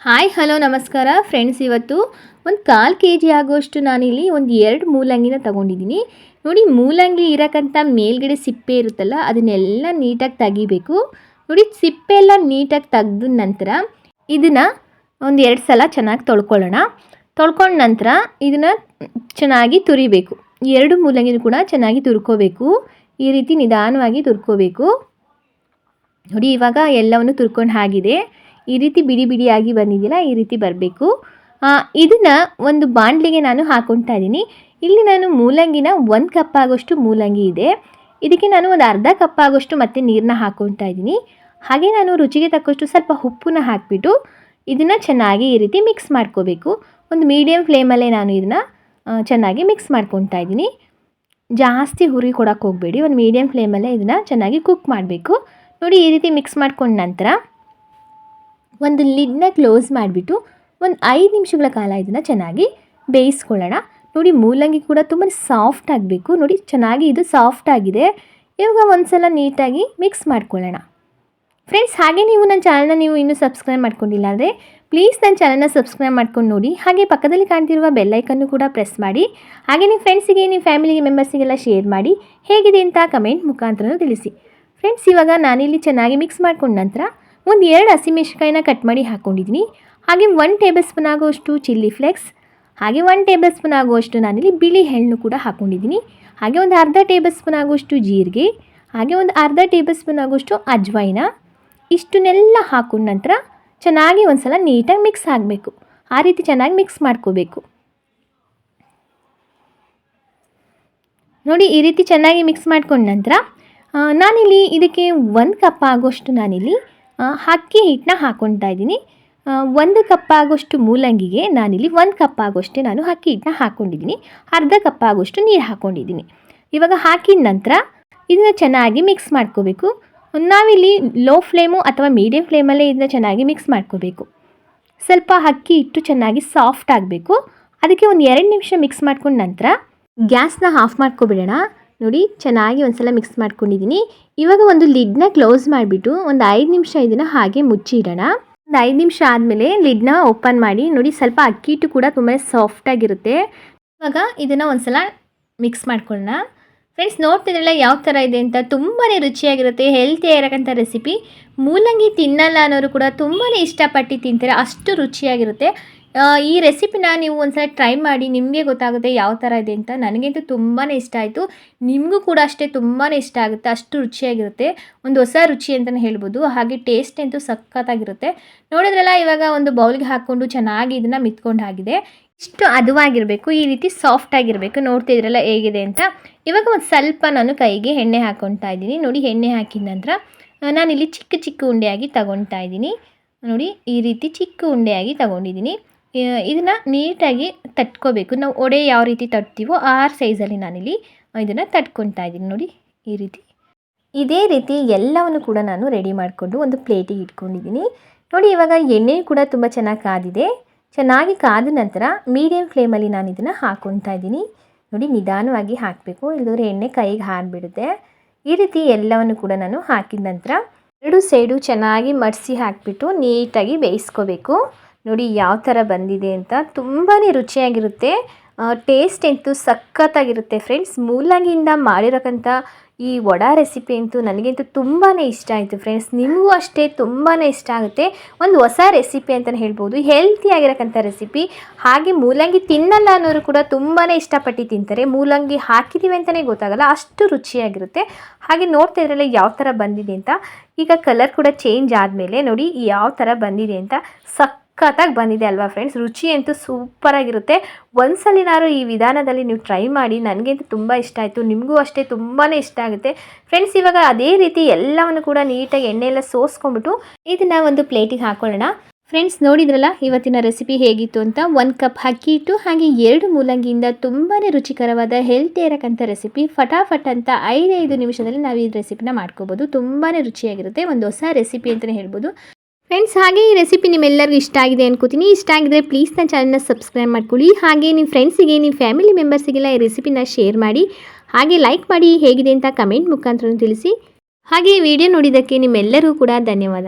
Hi hello ನಮಸ್ಕಾರ friends. ಇವತ್ತು ಒಂದು 1/4 kg ಆಗೋಷ್ಟು ನಾನಿಲ್ಲಿ ಒಂದು 2 ಮೂಲಂಗಿನ ತೊಗೊಂಡಿದ್ದೀನಿ. ನೋಡಿ, ಮೂಲಂಗಿ ಇರೋಕ್ಕಂಥ ಮೇಲ್ಗಡೆ ಸಿಪ್ಪೆ ಇರುತ್ತಲ್ಲ, ಅದನ್ನೆಲ್ಲ ನೀಟಾಗಿ ತೆಗಿಬೇಕು. ನೋಡಿ, ಸಿಪ್ಪೆ ಎಲ್ಲ ನೀಟಾಗಿ ತೆಗೆದ ನಂತರ ಇದನ್ನು ಒಂದು 2 ಸಲ ಚೆನ್ನಾಗಿ ತೊಳ್ಕೊಳ್ಳೋಣ. ತೊಳ್ಕೊಂಡ ನಂತರ ಇದನ್ನು ಚೆನ್ನಾಗಿ ತುರಿಬೇಕು. 2 ಮೂಲಂಗಿನೂ ಕೂಡ ಚೆನ್ನಾಗಿ ತುರ್ಕೋಬೇಕು. ಈ ರೀತಿ ನಿಧಾನವಾಗಿ ತುರ್ಕೋಬೇಕು. ನೋಡಿ, ಇವಾಗ ಎಲ್ಲವನ್ನು ತುರ್ಕೊಂಡು ಆಗಿದೆ. ಈ ರೀತಿ ಬಿಡಿ ಬಿಡಿಯಾಗಿ ಬಂದಿದೆಯಲ್ಲ, ಈ ರೀತಿ ಬರಬೇಕು. ಇದನ್ನು ಒಂದು ಬಾಣಲಿಗೆ ನಾನು ಹಾಕ್ಕೊಳ್ತಾ ಇದ್ದೀನಿ. ಇಲ್ಲಿ ನಾನು ಮೂಲಂಗಿನ 1 ಕಪ್ ಆಗೋಷ್ಟು ಮೂಲಂಗಿ ಇದೆ. ಇದಕ್ಕೆ ನಾನು ಒಂದು ಅರ್ಧ ಕಪ್ ಆಗೋಷ್ಟು ಮತ್ತೆ ನೀರನ್ನ ಹಾಕ್ಕೊಳ್ತಾ ಇದ್ದೀನಿ. ಹಾಗೆ ನಾನು ರುಚಿಗೆ ತಕ್ಕಷ್ಟು ಸ್ವಲ್ಪ ಉಪ್ಪನ್ನ ಹಾಕಿಬಿಟ್ಟು ಇದನ್ನು ಚೆನ್ನಾಗಿ ಈ ರೀತಿ ಮಿಕ್ಸ್ ಮಾಡ್ಕೋಬೇಕು. ಒಂದು ಮೀಡಿಯಮ್ ಫ್ಲೇಮಲ್ಲೇ ನಾನು ಇದನ್ನು ಚೆನ್ನಾಗಿ ಮಿಕ್ಸ್ ಮಾಡ್ಕೊಳ್ತಾ ಇದ್ದೀನಿ. ಜಾಸ್ತಿ ಹುರಿ ಕೊಡೋಕ್ಕೆ ಹೋಗಬೇಡಿ, ಒಂದು ಮೀಡಿಯಮ್ ಫ್ಲೇಮಲ್ಲೇ ಇದನ್ನು ಚೆನ್ನಾಗಿ ಕುಕ್ ಮಾಡಬೇಕು. ನೋಡಿ, ಈ ರೀತಿ ಮಿಕ್ಸ್ ಮಾಡ್ಕೊಂಡ ನಂತರ ಒಂದು ಲಿಡ್ನ ಕ್ಲೋಸ್ ಮಾಡಿಬಿಟ್ಟು ಒಂದು 5 ನಿಮಿಷಗಳ ಕಾಲ ಇದನ್ನು ಚೆನ್ನಾಗಿ ಬೇಯಿಸ್ಕೊಳ್ಳೋಣ. ನೋಡಿ, ಮೂಲಂಗಿ ಕೂಡ ತುಂಬ ಸಾಫ್ಟ್ ಆಗಬೇಕು. ನೋಡಿ, ಚೆನ್ನಾಗಿ ಇದು ಸಾಫ್ಟ್ ಆಗಿದೆ. ಇವಾಗ ಒಂದು ಸಲ ನೀಟಾಗಿ ಮಿಕ್ಸ್ ಮಾಡ್ಕೊಳ್ಳೋಣ ಫ್ರೆಂಡ್ಸ್. ಹಾಗೆ ನೀವು ನನ್ನ ಚಾನಲ್ನ ಇನ್ನೂ ಸಬ್ಸ್ಕ್ರೈಬ್ ಮಾಡ್ಕೊಂಡಿಲ್ಲ ಅಂದರೆ ಪ್ಲೀಸ್ ನನ್ನ ಚಾನಲ್ನ ಸಬ್ಸ್ಕ್ರೈಬ್ ಮಾಡ್ಕೊಂಡು ನೋಡಿ. ಹಾಗೆ ಪಕ್ಕದಲ್ಲಿ ಕಾಣ್ತಿರುವ ಬೆಲ್ಲೈಕನ್ನು ಕೂಡ ಪ್ರೆಸ್ ಮಾಡಿ. ಹಾಗೆ ನಿಮ್ಮ ಫ್ರೆಂಡ್ಸಿಗೆ, ನಿಮ್ಮ ಫ್ಯಾಮಿಲಿಗೆ ಮೆಂಬರ್ಸಿಗೆಲ್ಲ ಶೇರ್ ಮಾಡಿ. ಹೇಗಿದೆ ಅಂತ ಕಮೆಂಟ್ ಮುಖಾಂತರ ತಿಳಿಸಿ ಫ್ರೆಂಡ್ಸ್. ಇವಾಗ ನಾನಿಲ್ಲಿ ಚೆನ್ನಾಗಿ ಮಿಕ್ಸ್ ಮಾಡ್ಕೊಂಡ ನಂತರ ಒಂದು 2 ಹಸಿಮೆಣಸಿನಕಾಯಿನ ಕಟ್ ಮಾಡಿ ಹಾಕ್ಕೊಂಡಿದ್ದೀನಿ. ಹಾಗೆ 1 ಟೇಬಲ್ ಸ್ಪೂನ್ ಆಗುವಷ್ಟು ಚಿಲ್ಲಿ ಫ್ಲೇಕ್ಸ್, ಹಾಗೆ 1 ಟೇಬಲ್ ಸ್ಪೂನ್ ಆಗುವಷ್ಟು ನಾನಿಲ್ಲಿ ಬಿಳಿ ಎಳ್ಳು ಕೂಡ ಹಾಕ್ಕೊಂಡಿದ್ದೀನಿ. ಹಾಗೆ ಒಂದು ಅರ್ಧ ಟೇಬಲ್ ಸ್ಪೂನ್ ಆಗುವಷ್ಟು ಜೀರಿಗೆ, ಹಾಗೆ ಒಂದು ಅರ್ಧ ಟೇಬಲ್ ಸ್ಪೂನ್ ಆಗುವಷ್ಟು ಅಜ್ವೈನ. ಇಷ್ಟನ್ನೆಲ್ಲ ಹಾಕೊಂಡ ನಂತರ ಚೆನ್ನಾಗಿ ಒಂದು ಸಲ ನೀಟಾಗಿ ಮಿಕ್ಸ್ ಆಗಬೇಕು. ಆ ರೀತಿ ಚೆನ್ನಾಗಿ ಮಿಕ್ಸ್ ಮಾಡ್ಕೋಬೇಕು. ನೋಡಿ, ಈ ರೀತಿ ಚೆನ್ನಾಗಿ ಮಿಕ್ಸ್ ಮಾಡ್ಕೊಂಡ ನಂತರ ನಾನಿಲ್ಲಿ ಇದಕ್ಕೆ 1 ಕಪ್ ಆಗೋಷ್ಟು ನಾನಿಲ್ಲಿ ಅಕ್ಕಿ ಹಿಟ್ಟನ್ನ ಹಾಕ್ಕೊಳ್ತಾ ಇದ್ದೀನಿ. 1 ಕಪ್ ಆಗೋಷ್ಟು ಮೂಲಂಗಿಗೆ ನಾನಿಲ್ಲಿ 1 ಕಪ್ ಆಗೋಷ್ಟೇ ನಾನು ಅಕ್ಕಿ ಹಿಟ್ಟನ್ನ ಹಾಕ್ಕೊಂಡಿದ್ದೀನಿ. ಅರ್ಧ ಕಪ್ ಆಗೋಷ್ಟು ನೀರು ಹಾಕ್ಕೊಂಡಿದ್ದೀನಿ. ಇವಾಗ ಹಾಕಿದ ನಂತರ ಇದನ್ನು ಚೆನ್ನಾಗಿ ಮಿಕ್ಸ್ ಮಾಡ್ಕೋಬೇಕು. ನಾವಿಲ್ಲಿ ಲೋ ಫ್ಲೇಮು ಅಥವಾ ಮೀಡಿಯಮ್ ಫ್ಲೇಮಲ್ಲೇ ಇದನ್ನ ಚೆನ್ನಾಗಿ ಮಿಕ್ಸ್ ಮಾಡ್ಕೋಬೇಕು. ಸ್ವಲ್ಪ ಅಕ್ಕಿ ಹಿಟ್ಟು ಚೆನ್ನಾಗಿ ಸಾಫ್ಟ್ ಆಗಬೇಕು. ಅದಕ್ಕೆ ಒಂದು 2 ನಿಮಿಷ ಮಿಕ್ಸ್ ಮಾಡ್ಕೊಂಡ ನಂತರ ಗ್ಯಾಸ್ನ ಆಫ್ ಮಾಡ್ಕೊಬಿಡೋಣ. ನೋಡಿ, ಚೆನ್ನಾಗಿ ಒಂದು ಸಲ ಮಿಕ್ಸ್ ಮಾಡ್ಕೊಂಡಿದ್ದೀನಿ. ಇವಾಗ ಒಂದು ಲಿಡ್ನ ಕ್ಲೋಸ್ ಮಾಡಿಬಿಟ್ಟು ಒಂದು 5 ನಿಮಿಷ ಇದನ್ನು ಹಾಗೆ ಮುಚ್ಚಿಡೋಣ. ಒಂದು 5 ನಿಮಿಷ ಆದಮೇಲೆ ಲಿಡ್ನ ಓಪನ್ ಮಾಡಿ. ನೋಡಿ, ಸ್ವಲ್ಪ ಅಕ್ಕಿ ಹಿಟ್ಟು ಕೂಡ ತುಂಬ ಸಾಫ್ಟಾಗಿರುತ್ತೆ. ಇವಾಗ ಇದನ್ನು ಒಂದು ಸಲ ಮಿಕ್ಸ್ ಮಾಡ್ಕೊಳ್ಳೋಣ ಫ್ರೆಂಡ್ಸ್. ನೋಡ್ತಿದ್ರಲ್ಲ ಯಾವ ಥರ ಇದೆ ಅಂತ. ತುಂಬಾ ರುಚಿಯಾಗಿರುತ್ತೆ, ಹೆಲ್ತಿ ಆಗಿರೋಕ್ಕಂಥ ರೆಸಿಪಿ. ಮೂಲಂಗಿ ತಿನ್ನಲ್ಲ ಅನ್ನೋರು ಕೂಡ ತುಂಬಾ ಇಷ್ಟಪಟ್ಟು ತಿಂತಾರೆ, ಅಷ್ಟು ರುಚಿಯಾಗಿರುತ್ತೆ. ಈ ರೆಸಿಪಿನ ನೀವು ಒಂದ್ಸಲ ಟ್ರೈ ಮಾಡಿ, ನಿಮಗೆ ಗೊತ್ತಾಗುತ್ತೆ ಯಾವ ಥರ ಇದೆ ಅಂತ. ನನಗಂತೂ ತುಂಬಾ ಇಷ್ಟ ಆಯಿತು, ನಿಮಗೂ ಕೂಡ ಅಷ್ಟೇ ತುಂಬಾ ಇಷ್ಟ ಆಗುತ್ತೆ. ಅಷ್ಟು ರುಚಿಯಾಗಿರುತ್ತೆ, ಒಂದು ಹೊಸ ರುಚಿ ಅಂತಲೇ ಹೇಳ್ಬೋದು. ಹಾಗೆ ಟೇಸ್ಟ್ ಅಂತೂ ಸಖತ್ತಾಗಿರುತ್ತೆ. ನೋಡಿದ್ರಲ್ಲ, ಇವಾಗ ಒಂದು ಬೌಲ್ಗೆ ಹಾಕ್ಕೊಂಡು ಚೆನ್ನಾಗಿ ಇದನ್ನು ಮಿತ್ಕೊಂಡು ಆಗಿದೆ. ಇಷ್ಟು ಹದವಾಗಿರಬೇಕು, ಈ ರೀತಿ ಸಾಫ್ಟಾಗಿರಬೇಕು. ನೋಡ್ತಿದ್ರಲ್ಲ ಹೇಗಿದೆ ಅಂತ. ಇವಾಗ ಒಂದು ಸ್ವಲ್ಪ ನಾನು ಕೈಗೆ ಎಣ್ಣೆ ಹಾಕ್ಕೊಳ್ತಾ ಇದ್ದೀನಿ. ನೋಡಿ, ಎಣ್ಣೆ ಹಾಕಿದ ನಂತರ ನಾನಿಲ್ಲಿ ಚಿಕ್ಕ ಚಿಕ್ಕ ಉಂಡೆಯಾಗಿ ತಗೊಳ್ತಾ ಇದ್ದೀನಿ. ನೋಡಿ, ಈ ರೀತಿ ಚಿಕ್ಕ ಉಂಡೆಯಾಗಿ ತಗೊಂಡಿದ್ದೀನಿ. ಇದನ್ನು ನೀಟಾಗಿ ತಟ್ಕೋಬೇಕು. ನಾವು ಒಡೆ ಯಾವ ರೀತಿ ತಟ್ತೀವೋ ಆ ಸೈಜಲ್ಲಿ ನಾನಿಲ್ಲಿ ಇದನ್ನು ತಟ್ಕೊತಾ ಇದ್ದೀನಿ. ನೋಡಿ, ಈ ರೀತಿ ಇದೇ ರೀತಿ ಎಲ್ಲವನ್ನು ಕೂಡ ನಾನು ರೆಡಿ ಮಾಡಿಕೊಂಡು ಒಂದು ಪ್ಲೇಟಿಗೆ ಇಟ್ಕೊಂಡಿದ್ದೀನಿ. ನೋಡಿ, ಇವಾಗ ಎಣ್ಣೆ ಕೂಡ ತುಂಬ ಚೆನ್ನಾಗಿ ಕಾದಿದೆ. ಚೆನ್ನಾಗಿ ಕಾದ ನಂತರ ಮೀಡಿಯಮ್ ಫ್ಲೇಮಲ್ಲಿ ನಾನು ಇದನ್ನು ಹಾಕ್ಕೊತಾ ಇದ್ದೀನಿ. ನೋಡಿ, ನಿಧಾನವಾಗಿ ಹಾಕಬೇಕು, ಇಲ್ಲದ್ರೆ ಎಣ್ಣೆ ಕೈಗೆ ಹಾರಿಬಿಡುತ್ತೆ. ಈ ರೀತಿ ಎಲ್ಲವನ್ನು ಕೂಡ ನಾನು ಹಾಕಿದ ನಂತರ 2 ಸೈಡು ಚೆನ್ನಾಗಿ ಮಡಿಸಿ ಹಾಕಿಬಿಟ್ಟು ನೀಟಾಗಿ ಬೇಯಿಸ್ಕೋಬೇಕು. ನೋಡಿ ಯಾವ ಥರ ಬಂದಿದೆ ಅಂತ. ತುಂಬಾ ರುಚಿಯಾಗಿರುತ್ತೆ, ಟೇಸ್ಟ್ ಅಂತೂ ಸಖತ್ತಾಗಿರುತ್ತೆ ಫ್ರೆಂಡ್ಸ್. ಮೂಲಂಗಿಯಿಂದ ಮಾಡಿರೋಕ್ಕಂಥ ಈ ವಡಾ ರೆಸಿಪಿ ಅಂತೂ ನನಗಂತೂ ತುಂಬಾ ಇಷ್ಟ ಆಯಿತು ಫ್ರೆಂಡ್ಸ್. ನಿಮಗೂ ಅಷ್ಟೇ ತುಂಬಾ ಇಷ್ಟ ಆಗುತ್ತೆ. ಒಂದು ಹೊಸ ರೆಸಿಪಿ ಅಂತಲೇ ಹೇಳ್ಬೋದು, ಹೆಲ್ತಿಯಾಗಿರೋಕ್ಕಂಥ ರೆಸಿಪಿ. ಹಾಗೆ ಮೂಲಂಗಿ ತಿನ್ನಲ್ಲ ಅನ್ನೋರು ಕೂಡ ತುಂಬಾ ಇಷ್ಟಪಟ್ಟು ತಿಂತಾರೆ. ಮೂಲಂಗಿ ಹಾಕಿದ್ದೀವಿ ಅಂತಲೇ ಗೊತ್ತಾಗಲ್ಲ, ಅಷ್ಟು ರುಚಿಯಾಗಿರುತ್ತೆ. ಹಾಗೆ ನೋಡ್ತಾ ಇದ್ರಲ್ಲ ಯಾವ ಥರ ಬಂದಿದೆ ಅಂತ. ಈಗ ಕಲರ್ ಕೂಡ ಚೇಂಜ್ ಆದಮೇಲೆ ನೋಡಿ ಯಾವ ಥರ ಬಂದಿದೆ ಅಂತ. ಸಖತ್ತಾಗಿ ಬಂದಿದೆ ಅಲ್ವಾ ಫ್ರೆಂಡ್ಸ್. ರುಚಿ ಅಂತೂ ಸೂಪರಾಗಿರುತ್ತೆ. ಒಂದ್ಸಲಿನಾರು ಈ ವಿಧಾನದಲ್ಲಿ ನೀವು ಟ್ರೈ ಮಾಡಿ. ನನಗಂತೂ ತುಂಬ ಇಷ್ಟ ಆಯಿತು, ನಿಮಗೂ ಅಷ್ಟೇ ತುಂಬಾ ಇಷ್ಟ ಆಗುತ್ತೆ ಫ್ರೆಂಡ್ಸ್. ಇವಾಗ ಅದೇ ರೀತಿ ಎಲ್ಲವನ್ನು ಕೂಡ ನೀಟಾಗಿ ಎಣ್ಣೆಯೆಲ್ಲ ಸೋಸ್ಕೊಂಡ್ಬಿಟ್ಟು ಇದನ್ನು ಒಂದು ಪ್ಲೇಟಿಗೆ ಹಾಕೊಳ್ಳೋಣ ಫ್ರೆಂಡ್ಸ್. ನೋಡಿದ್ರಲ್ಲ ಇವತ್ತಿನ ರೆಸಿಪಿ ಹೇಗಿತ್ತು ಅಂತ. 1 ಕಪ್ ಅಕ್ಕಿ ಹಿಟ್ಟು ಹಾಗೆ 2 ಮೂಲಂಗಿಯಿಂದ ತುಂಬಾ ರುಚಿಕರವಾದ ಹೆಲ್ತಿ ಇರೋಕ್ಕಂಥ ರೆಸಿಪಿ. ಫಟಾಫಟ್ ಅಂತ 5 ನಿಮಿಷದಲ್ಲಿ ನಾವು ಈ ರೆಸಿಪಿನ ಮಾಡ್ಕೋಬೋದು. ತುಂಬಾ ರುಚಿಯಾಗಿರುತ್ತೆ, ಒಂದು ಹೊಸ ರೆಸಿಪಿ ಅಂತಲೇ ಹೇಳ್ಬೋದು ಫ್ರೆಂಡ್ಸ್. ಹಾಗೆ ಈ ರೆಸಿಪಿ ನಿಮ್ಮೆಲ್ಲರಿಗೂ ಇಷ್ಟ ಆಗಿದೆ ಅನ್ಕೋತೀನಿ. ಇಷ್ಟ ಆಗಿದ್ರೆ ಪ್ಲೀಸ್ ನನ್ನ ಚಾನಲ್ನ ಸಬ್ಸ್ಕ್ರೈಬ್ ಮಾಡ್ಕೊಳ್ಳಿ. ಹಾಗೆ ನಿಮ್ಮ ಫ್ರೆಂಡ್ಸಿಗೆ, ನಿಮ್ಮ ಫ್ಯಾಮಿಲಿ ಮೆಂಬರ್ಸಿಗೆಲ್ಲ ಈ ರೆಸಿಪಿನ ಶೇರ್ ಮಾಡಿ. ಹಾಗೆ ಲೈಕ್ ಮಾಡಿ, ಹೇಗಿದೆ ಅಂತ ಕಮೆಂಟ್ ಮುಖಾಂತರ ತಿಳಿಸಿ. ಹಾಗೆ ಈ ವಿಡಿಯೋ ನೋಡಿದ್ದಕ್ಕೆ ನಿಮ್ಮೆಲ್ಲರಿಗೂ ಕೂಡ ಧನ್ಯವಾದ.